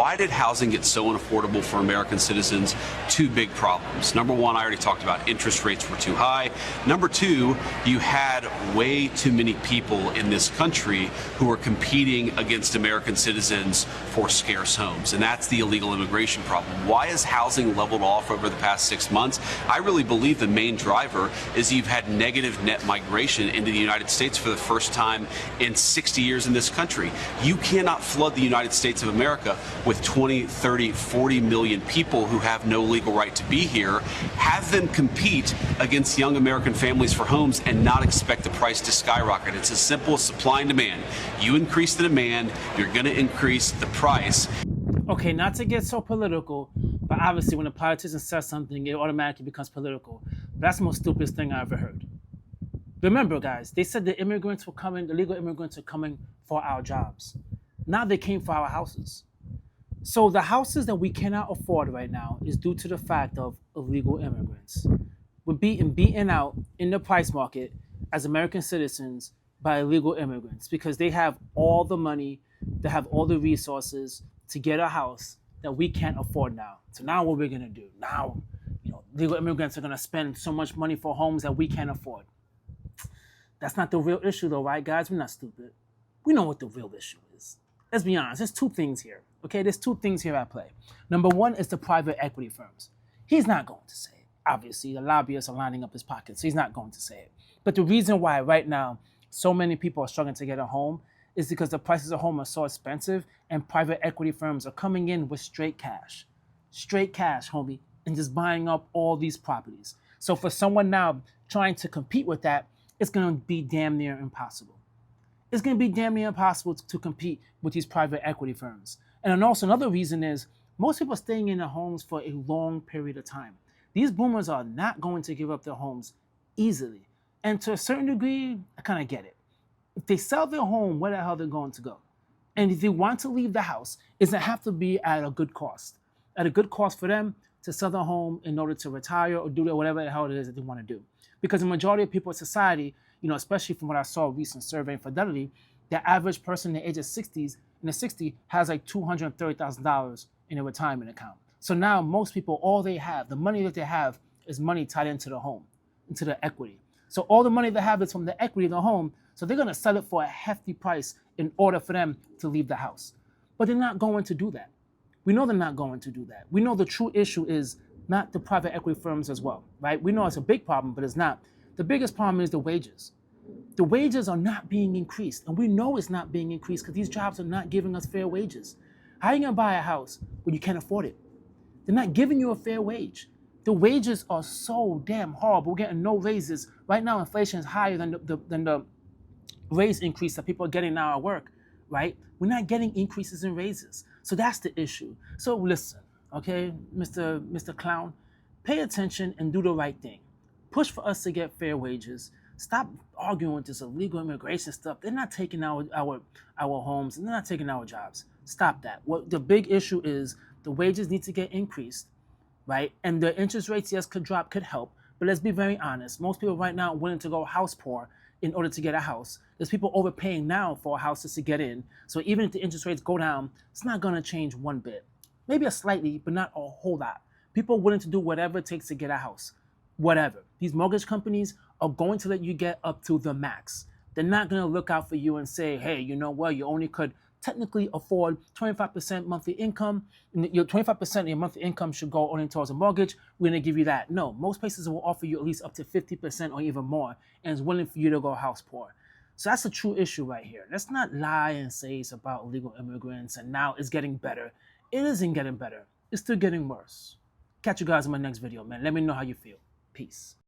Why did housing get so unaffordable for American citizens? Two big problems. Number one, I already talked about, interest rates were too high. Number two, you had way too many people in this country who were competing against American citizens for scarce homes, and that's the illegal immigration problem. Why has housing leveled off over the past 6 months? I really believe the main driver is you've had negative net migration into the United States for the first time in 60 years in this country. You cannot flood the United States of America with 20, 30, 40 million people who have no legal right to be here, have them compete against young American families for homes and not expect the price to skyrocket. It's as simple as supply and demand. You increase the demand, you're going to increase the price. Okay, not to get so political, but obviously when a politician says something, it automatically becomes political. But that's the most stupidest thing I ever heard. Remember, guys, they said the immigrants were coming, the legal immigrants are coming for our jobs. Now they came for our houses. So the houses that we cannot afford right now is due to the fact of illegal immigrants. We're beaten out in the price market as American citizens by illegal immigrants because they have all the money, they have all the resources to get a house that we can't afford now. So now what we're gonna do? Now, legal immigrants are gonna spend so much money for homes that we can't afford. That's not the real issue though, right, guys? We're not stupid. We know what the real issue is. Let's be honest, there's two things here. Okay, there's two things here at play. Number one is the private equity firms. He's not going to say it. Obviously, the lobbyists are lining up his pockets, so he's not going to say it. But the reason why right now so many people are struggling to get a home is because the prices of home are so expensive and private equity firms are coming in with straight cash, homie, and just buying up all these properties. So for someone now trying to compete with that, it's going to be damn near impossible. It's going to be damn near impossible to compete with these private equity firms. And then also another reason is most people are staying in their homes for a long period of time. These boomers are not going to give up their homes easily. And to a certain degree, I kind of get it. If they sell their home, where the hell they're going to go? And if they want to leave the house, it doesn't have to be at a good cost. At a good cost for them to sell their home in order to retire or do whatever the hell it is that they want to do. Because the majority of people in society, especially from what I saw recent survey and Fidelity, the average person in the age of 60s, in the 60s, has like $230,000 in a retirement account. So now most people, all they have, the money that they have is money tied into the home, into the equity. So all the money they have is from the equity of the home. So they're going to sell it for a hefty price in order for them to leave the house. But they're not going to do that. We know they're not going to do that. We know the true issue is not the private equity firms as well, right? We know it's a big problem, but it's not. The biggest problem is the wages. The wages are not being increased, and we know it's not being increased because these jobs are not giving us fair wages. How are you going to buy a house when you can't afford it? They're not giving you a fair wage. The wages are so damn horrible. We're getting no raises. Right now, inflation is higher than the raise increase that people are getting now at work, right? We're not getting increases in raises. So that's the issue. So listen, okay, Mr. Clown, pay attention and do the right thing. Push for us to get fair wages. Stop arguing with this illegal immigration stuff. They're not taking our homes, and they're not taking our jobs. Stop that. What the big issue is, the wages need to get increased, right? And the interest rates, yes, could drop, could help. But let's be very honest. Most people right now are willing to go house poor in order to get a house. There's people overpaying now for houses to get in. So even if the interest rates go down, it's not going to change one bit. Maybe a slightly, but not a whole lot. People are willing to do whatever it takes to get a house. Whatever. These mortgage companies are going to let you get up to the max. They're not going to look out for you and say, hey, you know what, you only could technically afford 25% monthly income. Your 25% of your monthly income should go only towards a mortgage. We're going to give you that. No, most places will offer you at least up to 50% or even more, and it's willing for you to go house poor. So that's a true issue right here. Let's not lie and say it's about illegal immigrants and now it's getting better. It isn't getting better. It's still getting worse. Catch you guys in my next video, man. Let me know how you feel. Peace.